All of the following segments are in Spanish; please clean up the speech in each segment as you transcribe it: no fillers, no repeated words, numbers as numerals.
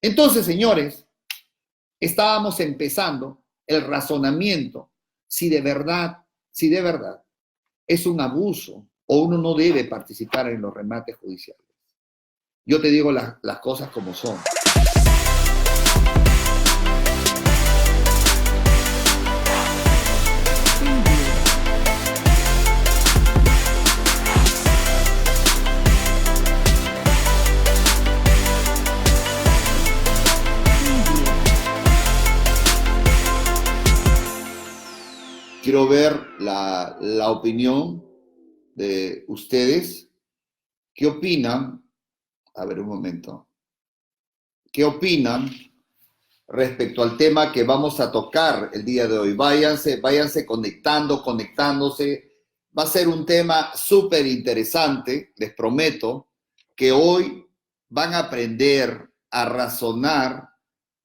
Entonces, señores, estábamos empezando el razonamiento si de verdad es un abuso o uno no debe participar en los remates judiciales. Yo te digo las cosas como son. Quiero ver la opinión de ustedes. ¿Qué opinan? A ver, un momento. ¿Qué opinan respecto al tema que vamos a tocar el día de hoy? Váyanse conectándose. Va a ser un tema súper interesante. Les prometo que hoy van a aprender a razonar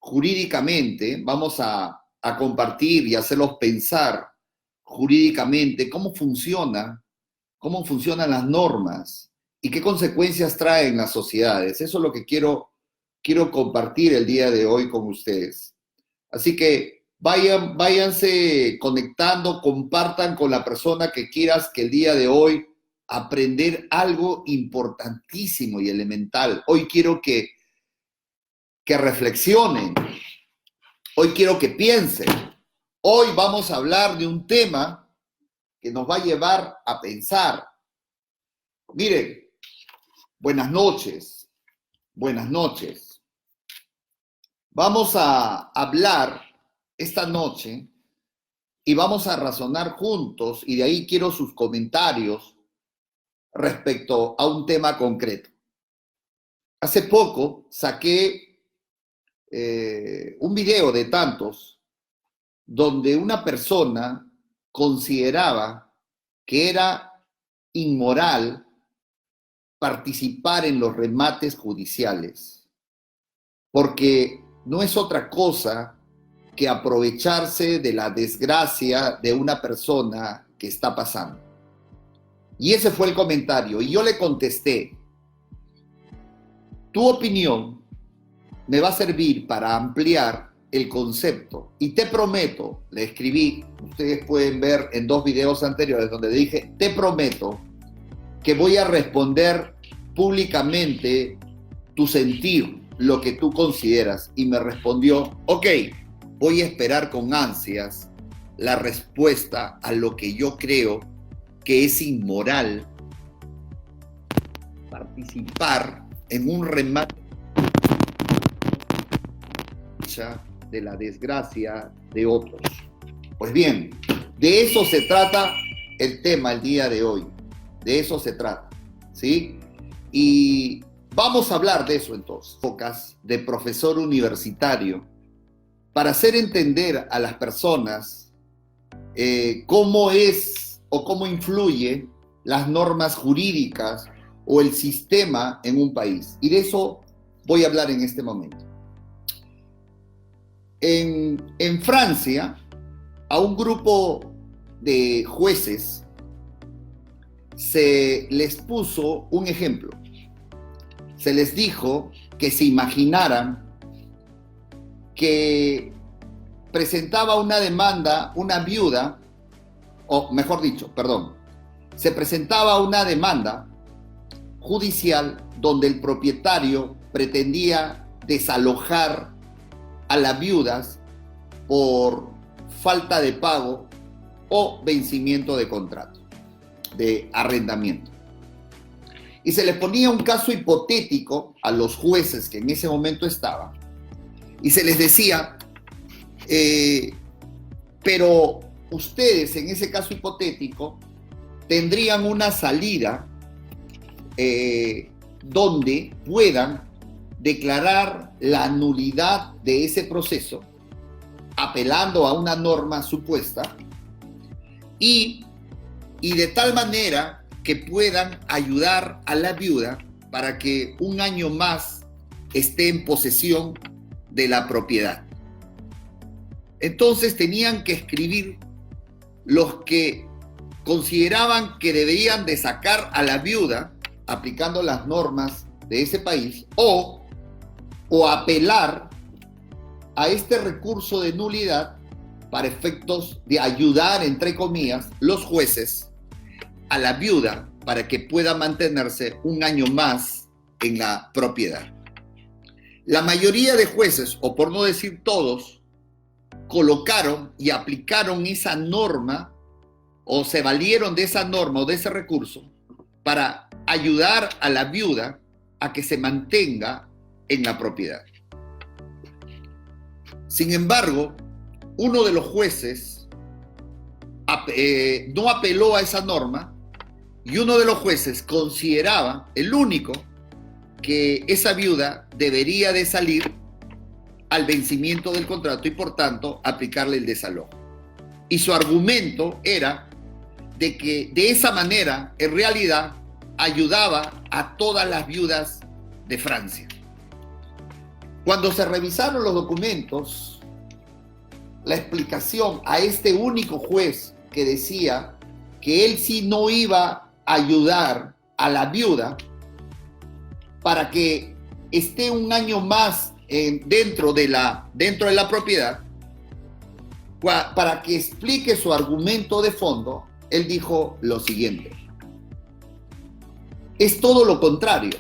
jurídicamente. Vamos a compartir y hacerlos pensar jurídicamente cómo funcionan las normas y qué consecuencias traen las sociedades. Eso es lo que quiero compartir el día de hoy con ustedes. Así que váyanse conectando, compartan con la persona que quieras que el día de hoy aprender algo importantísimo y elemental. Hoy quiero que reflexionen. Hoy quiero que piensen. Hoy vamos a hablar de un tema que nos va a llevar a pensar. Miren, buenas noches. Vamos a hablar esta noche y vamos a razonar juntos, y de ahí quiero sus comentarios respecto a un tema concreto. Hace poco saqué un video de tantos donde una persona consideraba que era inmoral participar en los remates judiciales, porque no es otra cosa que aprovecharse de la desgracia de una persona que está pasando. Y ese fue el comentario, y yo le contesté: tu opinión me va a servir para ampliar el concepto, y te prometo, le escribí, ustedes pueden ver en 2 videos anteriores donde dije, te prometo que voy a responder públicamente tu sentir, lo que tú consideras. Y me respondió, ok, voy a esperar con ansias la respuesta a lo que yo creo que es inmoral participar en un remate de la desgracia de otros. Pues bien, de eso se trata el tema el día de hoy. De eso se trata, ¿sí? Y vamos a hablar de eso entonces. Pocas de profesor universitario para hacer entender a las personas cómo es o cómo influye las normas jurídicas o el sistema en un país. Y de eso voy a hablar en este momento. En Francia, a un grupo de jueces se les puso un ejemplo. Se les dijo que se imaginaran que presentaba una demanda una viuda, o mejor dicho, perdón, se presentaba una demanda judicial donde el propietario pretendía desalojar a las viudas por falta de pago o vencimiento de contrato, de arrendamiento. Y se les ponía un caso hipotético a los jueces que en ese momento estaban, y se les decía, pero ustedes en ese caso hipotético tendrían una salida donde puedan declarar la nulidad de ese proceso apelando a una norma supuesta y de tal manera que puedan ayudar a la viuda para que un año más esté en posesión de la propiedad. Entonces tenían que escribir los que consideraban que deberían de sacar a la viuda aplicando las normas de ese país, o o apelar a este recurso de nulidad para efectos de ayudar, entre comillas, los jueces a la viuda para que pueda mantenerse un año más en la propiedad. La mayoría de jueces, o por no decir todos, colocaron y aplicaron esa norma o se valieron de esa norma o de ese recurso para ayudar a la viuda a que se mantenga en la propiedad. Sin embargo, uno de los jueces no apeló a esa norma y uno de los jueces consideraba, el único, que esa viuda debería de salir al vencimiento del contrato y por tanto aplicarle el desalojo. Y su argumento era de que de esa manera en realidad ayudaba a todas las viudas de Francia. Cuando se revisaron los documentos, la explicación a este único juez que decía que él sí no iba a ayudar a la viuda para que esté un año más dentro de la propiedad, para que explique su argumento de fondo, él dijo lo siguiente: es todo lo contrario.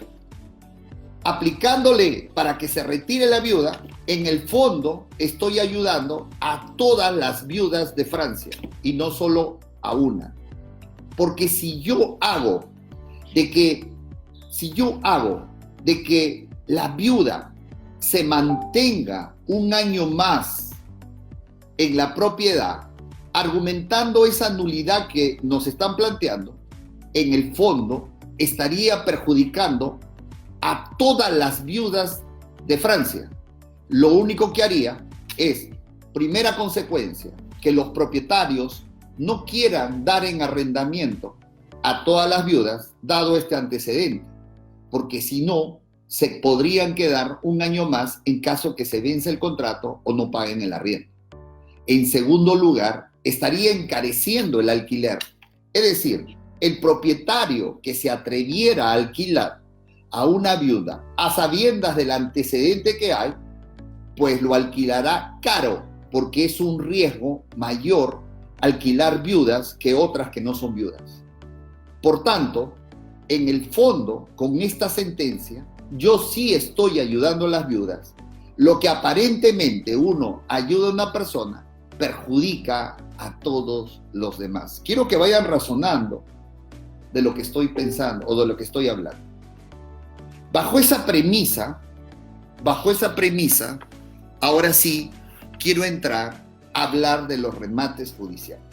Aplicándole para que se retire la viuda, en el fondo estoy ayudando a todas las viudas de Francia y no solo a una. Porque si yo hago de que la viuda se mantenga un año más en la propiedad, argumentando esa nulidad que nos están planteando, en el fondo estaría perjudicando a todas las viudas de Francia. Lo único que haría es, primera consecuencia, que los propietarios no quieran dar en arrendamiento a todas las viudas, dado este antecedente, porque si no, se podrían quedar un año más en caso que se vence el contrato o no paguen el arriendo. En segundo lugar, estaría encareciendo el alquiler. Es decir, el propietario que se atreviera a alquilar a una viuda a sabiendas del antecedente que hay, pues lo alquilará caro, porque es un riesgo mayor alquilar viudas que otras que no son viudas. Por tanto, en el fondo, con esta sentencia, yo sí estoy ayudando a las viudas. Lo que aparentemente uno ayuda a una persona, perjudica a todos los demás. Quiero que vayan razonando de lo que estoy pensando o de lo que estoy hablando. Bajo esa premisa, ahora sí quiero entrar a hablar de los remates judiciales.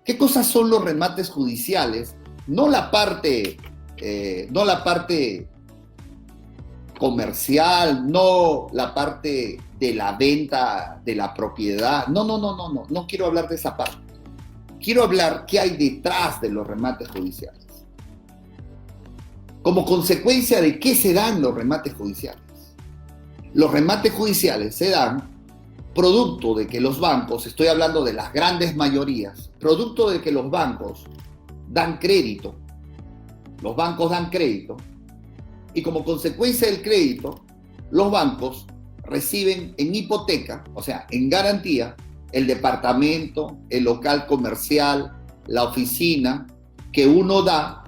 ¿Qué cosas son los remates judiciales? No la parte comercial, no la parte de la venta de la propiedad. No quiero hablar de esa parte. Quiero hablar qué hay detrás de los remates judiciales. Como consecuencia de qué se dan los remates judiciales. Los remates judiciales se dan producto de que los bancos, estoy hablando de las grandes mayorías, producto de que los bancos dan crédito. Los bancos dan crédito y como consecuencia del crédito, los bancos reciben en hipoteca, o sea, en garantía, el departamento, el local comercial, la oficina que uno da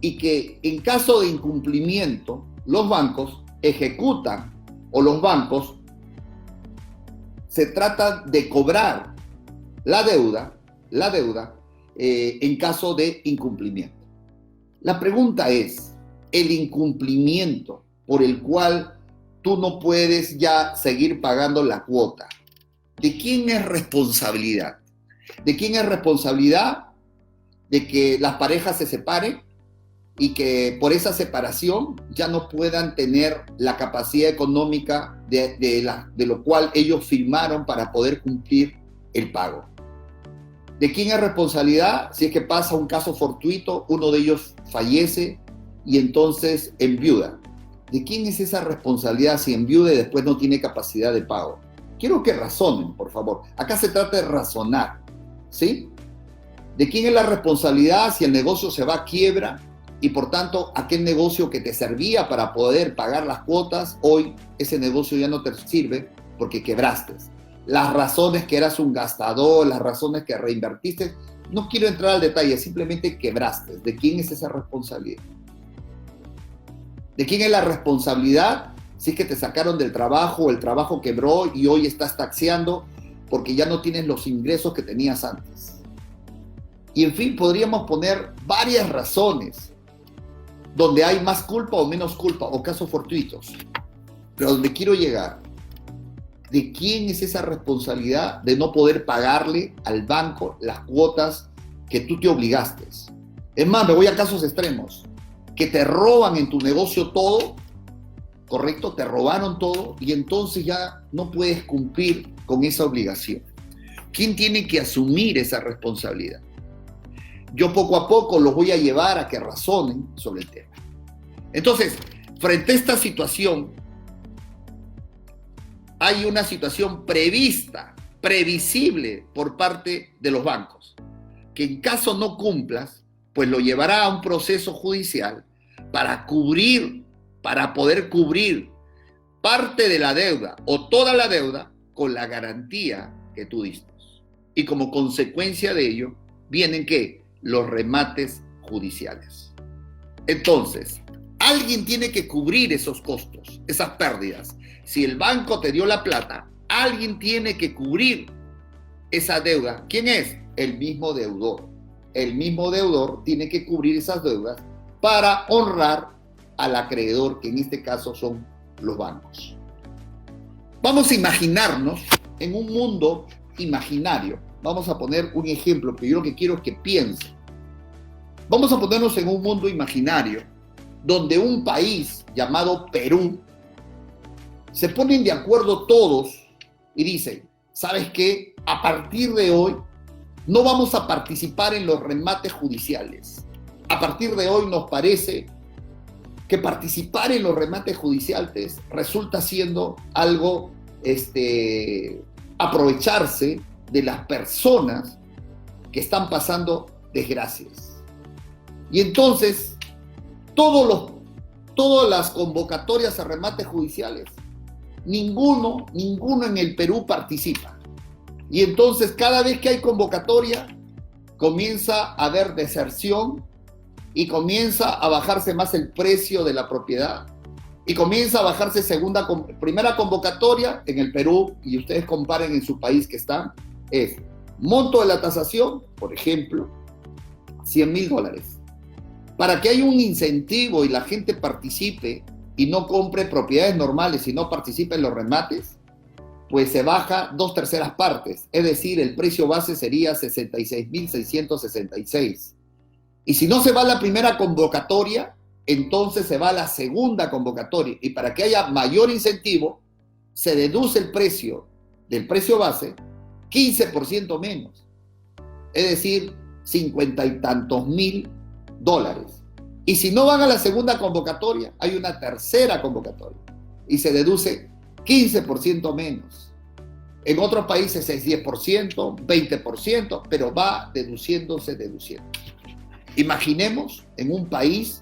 y que en caso de incumplimiento, los bancos ejecutan o los bancos se trata de cobrar la deuda en caso de incumplimiento. La pregunta es, el incumplimiento por el cual tú no puedes ya seguir pagando la cuota, ¿de quién es responsabilidad? ¿De quién es responsabilidad de que las parejas se separen y que por esa separación ya no puedan tener la capacidad económica de lo cual ellos firmaron para poder cumplir el pago? ¿De quién es responsabilidad si es que pasa un caso fortuito, uno de ellos fallece y entonces enviuda? ¿De quién es esa responsabilidad si enviuda y después no tiene capacidad de pago? Quiero que razonen, por favor. Acá se trata de razonar, ¿sí? ¿De quién es la responsabilidad si el negocio se va a quiebra y por tanto aquel negocio que te servía para poder pagar las cuotas, hoy ese negocio ya no te sirve porque quebraste. Las razones que eras un gastador, las razones que reinvertiste, no quiero entrar al detalle, simplemente quebraste. ¿De quién es esa responsabilidad? ¿De quién es la responsabilidad si es que te sacaron del trabajo, el trabajo quebró y hoy estás taxiando porque ya no tienes los ingresos que tenías antes? Y en fin, podríamos poner varias razones donde hay más culpa o menos culpa, o casos fortuitos. Pero donde quiero llegar, ¿de quién es esa responsabilidad de no poder pagarle al banco las cuotas que tú te obligaste? Es más, me voy a casos extremos, que te roban en tu negocio todo, ¿correcto? Te robaron todo y entonces ya no puedes cumplir con esa obligación. ¿Quién tiene que asumir esa responsabilidad? Yo poco a poco los voy a llevar a que razonen sobre el tema. Entonces, frente a esta situación, hay una situación prevista, previsible por parte de los bancos, que en caso no cumplas, pues lo llevará a un proceso judicial para poder cubrir parte de la deuda o toda la deuda con la garantía que tú diste. Y como consecuencia de ello, vienen ¿qué? Los remates judiciales. Entonces, alguien tiene que cubrir esos costos, esas pérdidas. Si el banco te dio la plata, alguien tiene que cubrir esa deuda. ¿Quién es? El mismo deudor. El mismo deudor tiene que cubrir esas deudas para honrar al acreedor, que en este caso son los bancos. Vamos a imaginarnos en un mundo imaginario. Vamos a poner un ejemplo que yo lo que quiero es que piensen. Vamos a ponernos en un mundo imaginario donde un país llamado Perú se ponen de acuerdo todos y dicen, ¿sabes qué? A partir de hoy no vamos a participar en los remates judiciales. A partir de hoy nos parece que participar en los remates judiciales resulta siendo algo, aprovecharse de las personas que están pasando desgracias. Y entonces, todas las convocatorias a remates judiciales, ninguno en el Perú participa. Y entonces, cada vez que hay convocatoria, comienza a haber deserción y comienza a bajarse más el precio de la propiedad y comienza a bajarse primera convocatoria en el Perú, y ustedes comparen en su país que están, es monto de la tasación, por ejemplo, $100,000. Para que haya un incentivo y la gente participe y no compre propiedades normales y no participe en los remates, pues se baja 2/3 partes. Es decir, el precio base sería 66,666. Y si no se va a la primera convocatoria, entonces se va a la segunda convocatoria. Y para que haya mayor incentivo, se deduce el precio del precio base 15% menos. Es decir, 50 y tantos $1,000. Y si no van a la segunda convocatoria, hay una tercera convocatoria y se deduce 15% menos. En otros países es 10%, 20%, pero va deduciéndose. Imaginemos en un país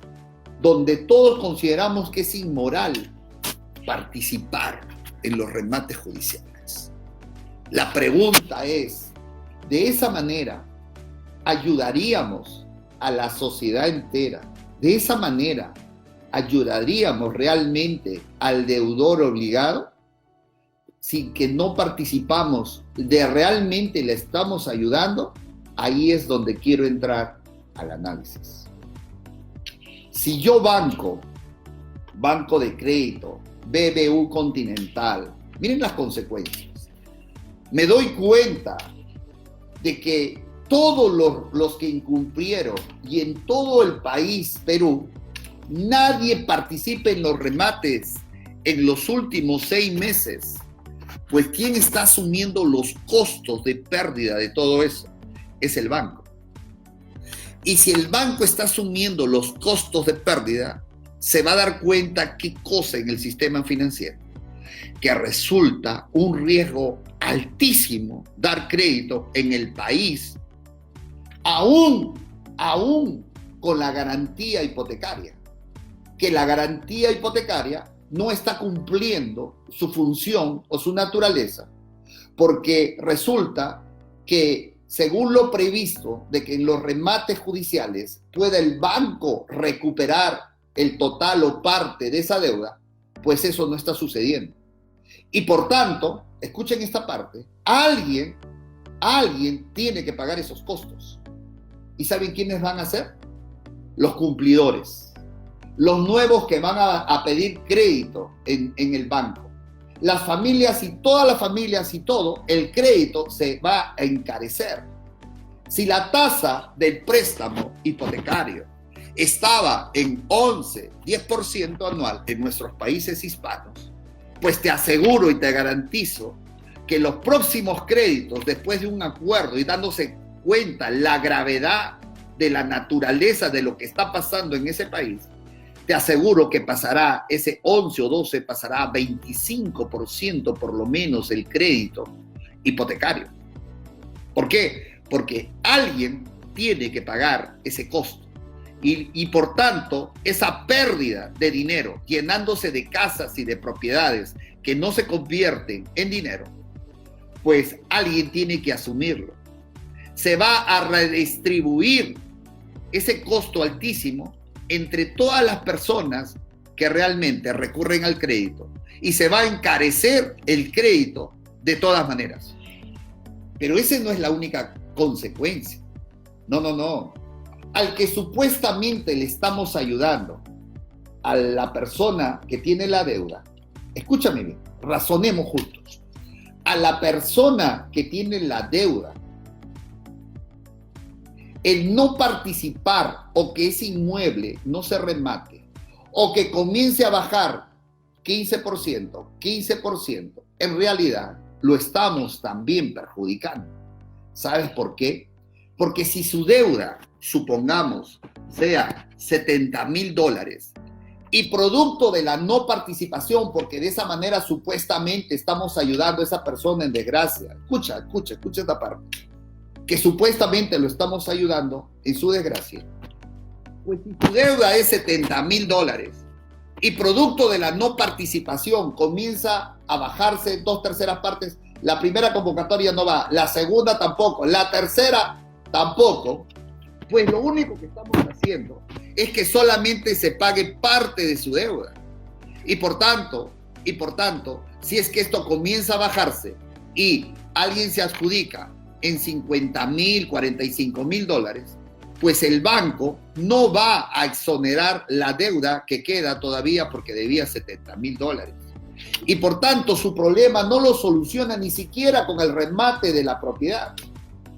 donde todos consideramos que es inmoral participar en los remates judiciales. La pregunta es, ¿de esa manera ayudaríamos a la sociedad entera? ¿De esa manera ayudaríamos realmente al deudor obligado? Si que no participamos, ¿de realmente le estamos ayudando? Ahí es donde quiero entrar al análisis. Si yo banco de crédito, BBU Continental, miren las consecuencias. Me doy cuenta de que todos los que incumplieron y en todo el país, Perú, nadie participa en los remates en los últimos 6 meses. Pues ¿quién está asumiendo los costos de pérdida de todo eso? Es el banco. Y si el banco está asumiendo los costos de pérdida, se va a dar cuenta qué cosa en el sistema financiero, que resulta un riesgo altísimo dar crédito en el país, aún con la garantía hipotecaria, que la garantía hipotecaria no está cumpliendo su función o su naturaleza, porque resulta que según lo previsto de que en los remates judiciales pueda el banco recuperar el total o parte de esa deuda, pues eso no está sucediendo. Y por tanto, escuchen esta parte, alguien tiene que pagar esos costos. ¿Y saben quiénes van a ser? Los cumplidores, los nuevos que van a pedir crédito en el banco. Las familias y todas las familias y todo, el crédito se va a encarecer. Si la tasa del préstamo hipotecario estaba en 11, 10% anual en nuestros países hispanos, pues te aseguro y te garantizo que los próximos créditos, después de un acuerdo y dándose cuenta la gravedad de la naturaleza de lo que está pasando en ese país, te aseguro que pasará ese 11 o 12, pasará a 25% por lo menos el crédito hipotecario. ¿Por qué? Porque alguien tiene que pagar ese costo. Y por tanto, esa pérdida de dinero, llenándose de casas y de propiedades que no se convierten en dinero, pues alguien tiene que asumirlo. Se va a redistribuir ese costo altísimo entre todas las personas que realmente recurren al crédito y se va a encarecer el crédito de todas maneras. Pero esa no es la única consecuencia. No. Al que supuestamente le estamos ayudando, a la persona que tiene la deuda, escúchame bien, razonemos juntos. A la persona que tiene la deuda, el no participar o que ese inmueble no se remate o que comience a bajar 15%, en realidad lo estamos también perjudicando. ¿Sabes por qué? Porque si su deuda, supongamos, sea $70,000 y producto de la no participación, porque de esa manera supuestamente estamos ayudando a esa persona en desgracia, escucha esta parte, que supuestamente lo estamos ayudando en su desgracia, pues si tu deuda es $70,000 y producto de la no participación comienza a bajarse 2/3 partes, la primera convocatoria no va, la segunda tampoco, la tercera tampoco, pues lo único que estamos haciendo es que solamente se pague parte de su deuda. Y por tanto, si es que esto comienza a bajarse y alguien se adjudica en $50,000, $45,000, pues el banco no va a exonerar la deuda que queda todavía porque debía $70,000. Y por tanto su problema no lo soluciona ni siquiera con el remate de la propiedad,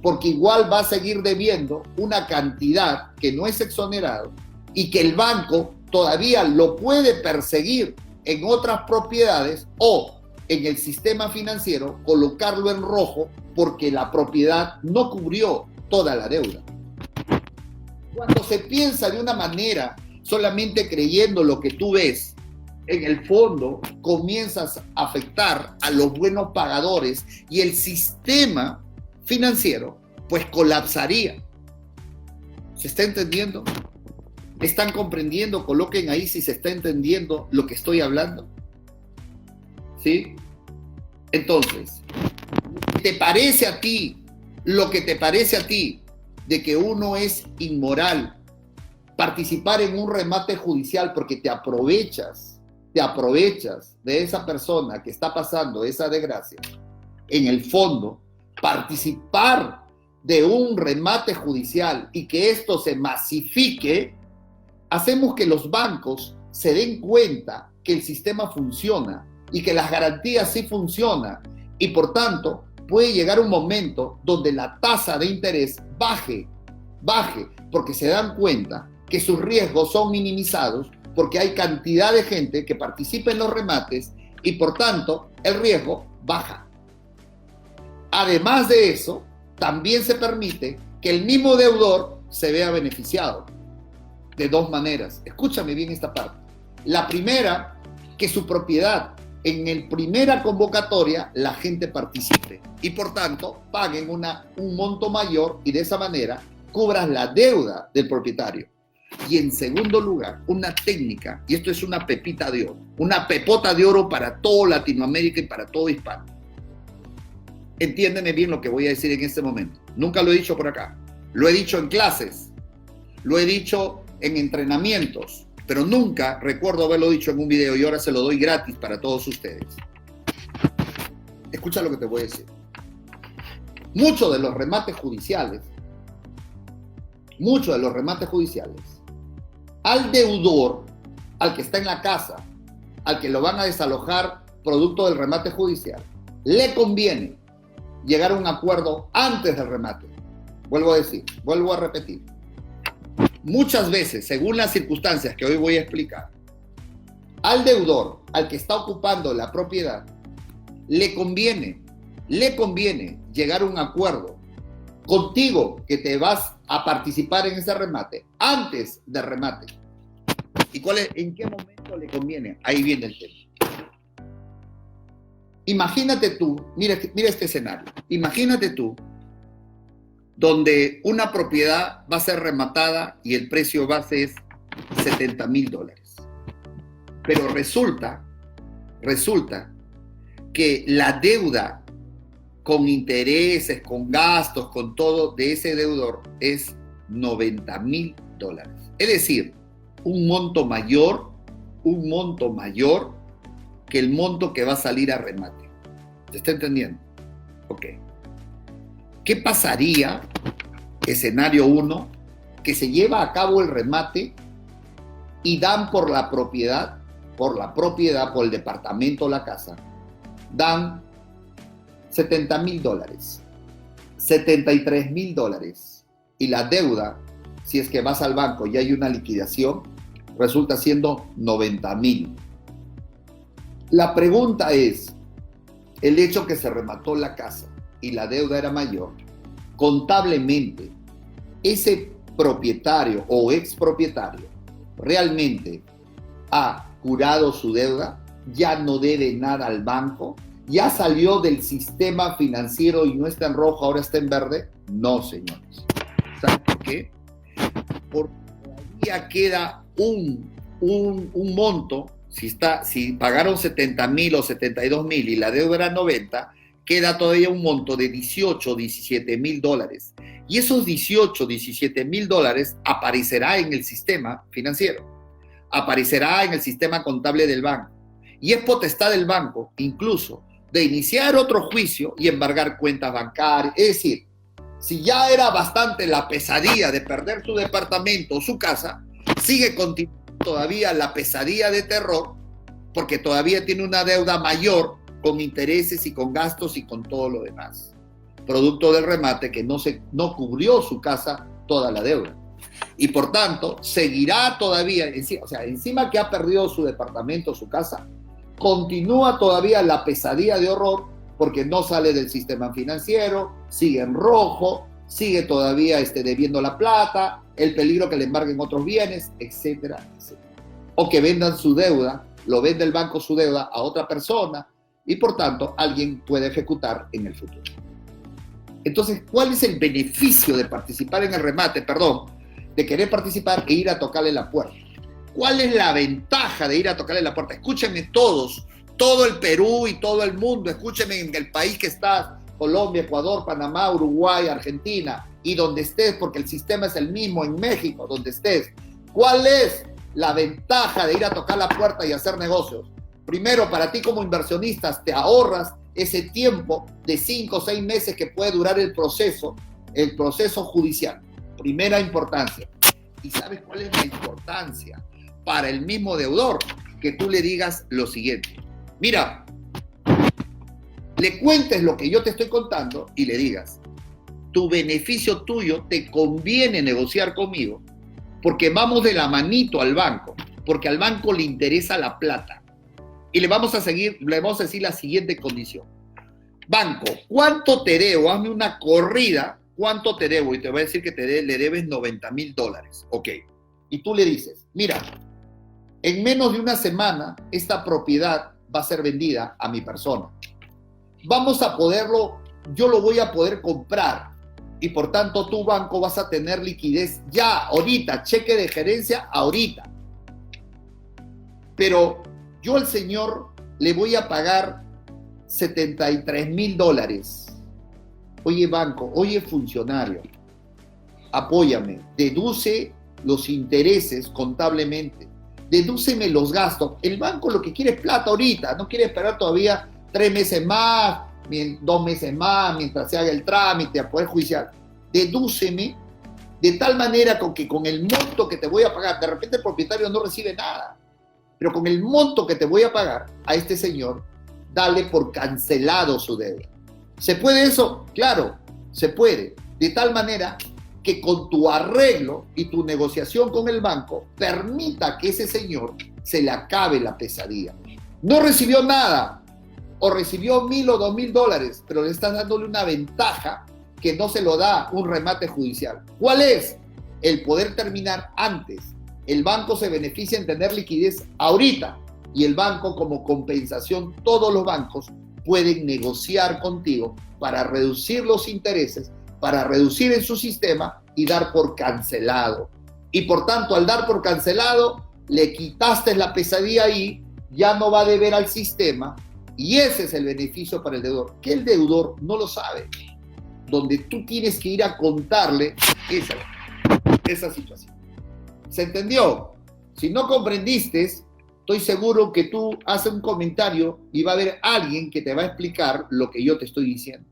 porque igual va a seguir debiendo una cantidad que no es exonerado y que el banco todavía lo puede perseguir en otras propiedades o en el sistema financiero, colocarlo en rojo porque la propiedad no cubrió toda la deuda. Cuando se piensa de una manera solamente creyendo lo que tú ves, en el fondo comienzas a afectar a los buenos pagadores y el sistema financiero pues colapsaría. ¿Se está entendiendo? ¿Están comprendiendo? Coloquen ahí si se está entendiendo lo que estoy hablando. ¿Sí? Entonces, ¿te parece a ti lo que te parece a ti de que uno es inmoral participar en un remate judicial porque te aprovechas de esa persona que está pasando esa desgracia? En el fondo, participar de un remate judicial y que esto se masifique, hacemos que los bancos se den cuenta que el sistema funciona y que las garantías sí funcionan y por tanto puede llegar un momento donde la tasa de interés baje, porque se dan cuenta que sus riesgos son minimizados porque hay cantidad de gente que participa en los remates y por tanto el riesgo baja. Además de eso, también se permite que el mismo deudor se vea beneficiado de dos maneras. Escúchame bien esta parte. La primera, que su propiedad en la primera convocatoria la gente participe y por tanto paguen un monto mayor y de esa manera cubras la deuda del propietario. Y en segundo lugar, una técnica, y esto es una pepita de oro, una pepota de oro para toda Latinoamérica y para todo hispano. Entiéndeme bien lo que voy a decir en este momento. Nunca lo he dicho por acá. Lo he dicho en clases, lo he dicho en entrenamientos, pero nunca recuerdo haberlo dicho en un video y ahora se lo doy gratis para todos ustedes. Escucha lo que te voy a decir. Muchos de los remates judiciales, al deudor, al que está en la casa, al que lo van a desalojar producto del remate judicial, le conviene llegar a un acuerdo antes del remate. Vuelvo a repetir. Muchas veces, según las circunstancias que hoy voy a explicar, al deudor, al que está ocupando la propiedad, le conviene llegar a un acuerdo contigo que te vas a participar en ese remate antes del remate. ¿Y en qué momento le conviene? Ahí viene el tema. Imagínate tú, mira este escenario, imagínate tú donde una propiedad va a ser rematada y el precio base es $70,000. Pero resulta que la deuda con intereses, con gastos, con todo de ese deudor es $90,000. Es decir, un monto mayor que el monto que va a salir a remate. ¿Se está entendiendo? Ok. ¿Qué pasaría? Escenario 1, que se lleva a cabo el remate y dan por la propiedad, por el departamento o la casa, dan $70,000, $73,000. Y la deuda, si es que vas al banco y hay una liquidación, resulta siendo $90,000. La pregunta es, el hecho que se remató la casa y la deuda era mayor, contablemente, ese propietario o expropietario realmente ha curado su deuda, ya no debe nada al banco, ya salió del sistema financiero y no está en rojo, ahora está en verde. No, señores. ¿Saben por qué? Porque todavía queda un monto. Si pagaron $70,000 o $72,000 y la deuda era 90, queda todavía un monto de $18,000 o $17,000. Y esos $18,000 o $17,000 aparecerá en el sistema financiero, aparecerá en el sistema contable del banco. Y es potestad del banco, incluso, de iniciar otro juicio y embargar cuentas bancarias. Es decir, si ya era bastante la pesadilla de perder su departamento o su casa, sigue continuando todavía la pesadilla de terror, porque todavía tiene una deuda mayor con intereses y con gastos y con todo lo demás, producto del remate que no cubrió su casa toda la deuda. Y por tanto, seguirá todavía, encima que ha perdido su departamento, su casa, continúa todavía la pesadilla de horror porque no sale del sistema financiero, sigue en rojo, sigue todavía debiendo la plata, el peligro que le embarguen otros bienes, etcétera, etcétera. O que vendan su deuda, lo vende el banco su deuda a otra persona y por tanto alguien puede ejecutar en el futuro. Entonces, ¿cuál es el beneficio de participar en el remate? De querer participar e ir a tocarle la puerta. ¿Cuál es la ventaja de ir a tocarle la puerta? Escúchenme todos, todo el Perú y todo el mundo, escúchenme en el país que estás, Colombia, Ecuador, Panamá, Uruguay, Argentina, y donde estés, porque el sistema es el mismo en México, donde estés. ¿Cuál es la ventaja de ir a tocar la puerta y hacer negocios? Primero, para ti como inversionistas, te ahorras ese tiempo de 5 o 6 meses que puede durar el proceso judicial. Primera importancia. ¿Y sabes cuál es la importancia para el mismo deudor? Que tú le digas lo siguiente. Mira, le cuentes lo que yo te estoy contando y le digas, tu beneficio tuyo te conviene negociar conmigo porque vamos de la manito al banco, porque al banco le interesa la plata. Y le vamos a decir la siguiente condición. Banco, ¿cuánto te debo? Hazme una corrida. ¿Cuánto te debo? Y te voy a decir que le debes $90,000. Ok. Y tú le dices, mira, en menos de una semana esta propiedad va a ser vendida a mi persona. Yo lo voy a poder comprar y por tanto tu banco vas a tener liquidez ya, ahorita, cheque de gerencia ahorita. Pero yo al señor le voy a pagar $73,000. Oye banco, oye funcionario, apóyame, deduce los intereses contablemente, dedúceme los gastos. El banco lo que quiere es plata ahorita, no quiere esperar todavía 3 meses más, 2 meses más, mientras se haga el trámite a poder judicial. Dedúceme de tal manera que con el monto que te voy a pagar, de repente el propietario no recibe nada, pero con el monto que te voy a pagar a este señor, dale por cancelado su deuda. ¿Se puede eso? Claro, se puede. De tal manera que con tu arreglo y tu negociación con el banco permita que ese señor se le acabe la pesadilla. No recibió nada, o recibió $1,000 o $2,000, pero le estás dándole una ventaja que no se lo da un remate judicial. ¿Cuál es? El poder terminar antes. El banco se beneficia en tener liquidez ahorita, y el banco, como compensación, todos los bancos pueden negociar contigo para reducir los intereses, para reducir en su sistema y dar por cancelado. Y por tanto, al dar por cancelado, le quitaste la pesadilla ahí, ya no va a deber al sistema, y ese es el beneficio para el deudor, que el deudor no lo sabe, donde tú tienes que ir a contarle esa situación. ¿Se entendió? Si no comprendiste, estoy seguro que tú haces un comentario y va a haber alguien que te va a explicar lo que yo te estoy diciendo.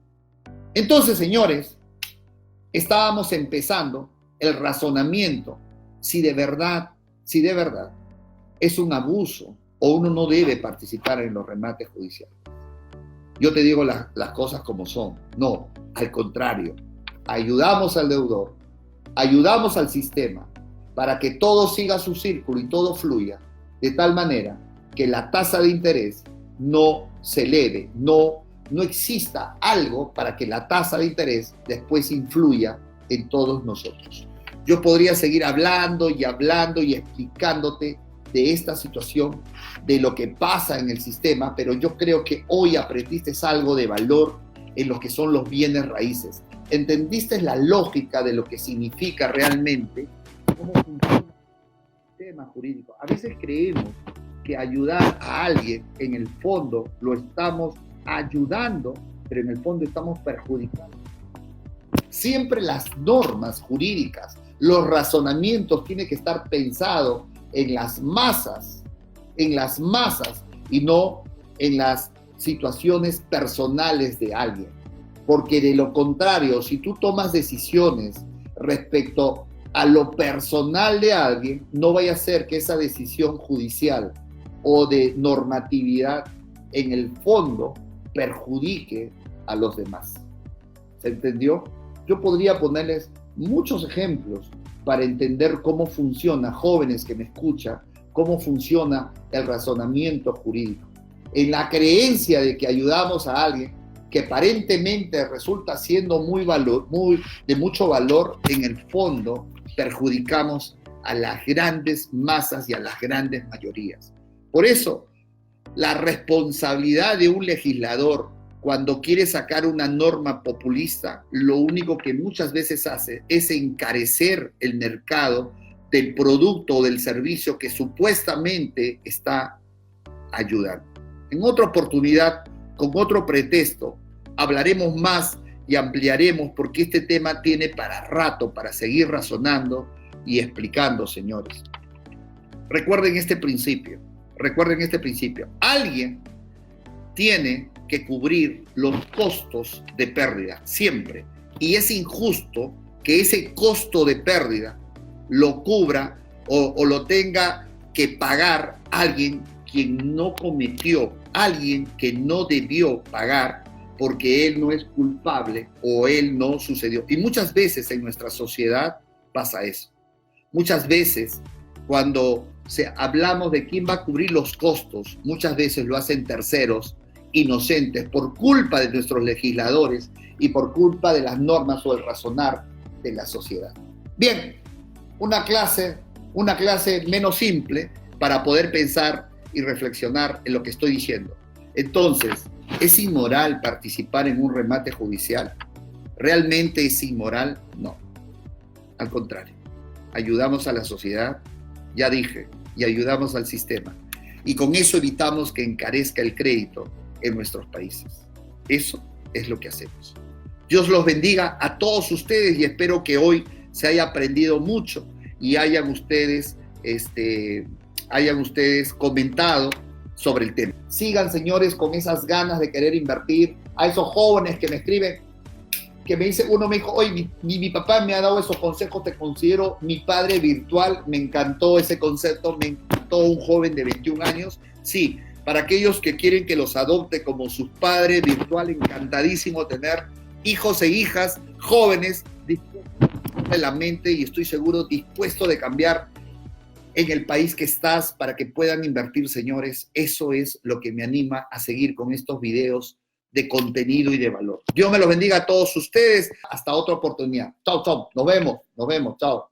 Entonces, señores, estábamos empezando el razonamiento si de verdad es un abuso o uno no debe participar en los remates judiciales. Yo te digo las cosas como son. No, al contrario, ayudamos al deudor, ayudamos al sistema para que todo siga su círculo y todo fluya de tal manera que la tasa de interés no se eleve, no exista algo para que la tasa de interés después influya en todos nosotros. Yo podría seguir hablando y explicándote de esta situación, de lo que pasa en el sistema, pero yo creo que hoy aprendiste algo de valor en lo que son los bienes raíces. Entendiste la lógica de lo que significa realmente, cómo funciona el sistema jurídico. A veces creemos que ayudar a alguien, en el fondo lo estamos ayudando, pero en el fondo estamos perjudicando. Siempre las normas jurídicas, los razonamientos tienen que estar pensados en las masas y no en las situaciones personales de alguien. Porque de lo contrario, si tú tomas decisiones respecto a lo personal de alguien, no vaya a ser que esa decisión judicial o de normatividad en el fondo perjudique a los demás. ¿Se entendió? Yo podría ponerles muchos ejemplos para entender cómo funciona, jóvenes que me escuchan, cómo funciona el razonamiento jurídico. En la creencia de que ayudamos a alguien que aparentemente resulta siendo de mucho valor, en el fondo perjudicamos a las grandes masas y a las grandes mayorías. Por eso, la responsabilidad de un legislador cuando quiere sacar una norma populista, lo único que muchas veces hace es encarecer el mercado del producto o del servicio que supuestamente está ayudando. En otra oportunidad, con otro pretexto, hablaremos más y ampliaremos porque este tema tiene para rato, para seguir razonando y explicando, señores. Recuerden este principio. Alguien tiene que cubrir los costos de pérdida, siempre. Y es injusto que ese costo de pérdida lo cubra o lo tenga que pagar alguien quien no cometió, alguien que no debió pagar porque él no es culpable o él no sucedió. Y muchas veces en nuestra sociedad pasa eso. Muchas veces cuando hablamos de quién va a cubrir los costos, muchas veces lo hacen terceros inocentes por culpa de nuestros legisladores y por culpa de las normas o el razonar de la sociedad. Bien, una clase menos simple para poder pensar y reflexionar en lo que estoy diciendo. Entonces, ¿es inmoral participar en un remate judicial? ¿Realmente es inmoral? No. Al contrario, ayudamos a la sociedad, ya dije, y ayudamos al sistema. Y con eso evitamos que encarezca el crédito en nuestros países. Eso es lo que hacemos. Dios los bendiga a todos ustedes y espero que hoy se haya aprendido mucho y hayan ustedes comentado sobre el tema. Sigan, señores, con esas ganas de querer invertir. A esos jóvenes que me escriben, que me dice, uno me dijo, oye, mi papá me ha dado esos consejos, te considero mi padre virtual. Me encantó ese concepto, me encantó un joven de 21 años. Sí, para aquellos que quieren que los adopte como su padre virtual, encantadísimo tener hijos e hijas jóvenes dispuestos de la mente y estoy seguro dispuestos de cambiar en el país que estás para que puedan invertir, señores. Eso es lo que me anima a seguir con estos videos de contenido y de valor. Dios me los bendiga a todos ustedes. Hasta otra oportunidad. Chao, chao. Nos vemos, chao.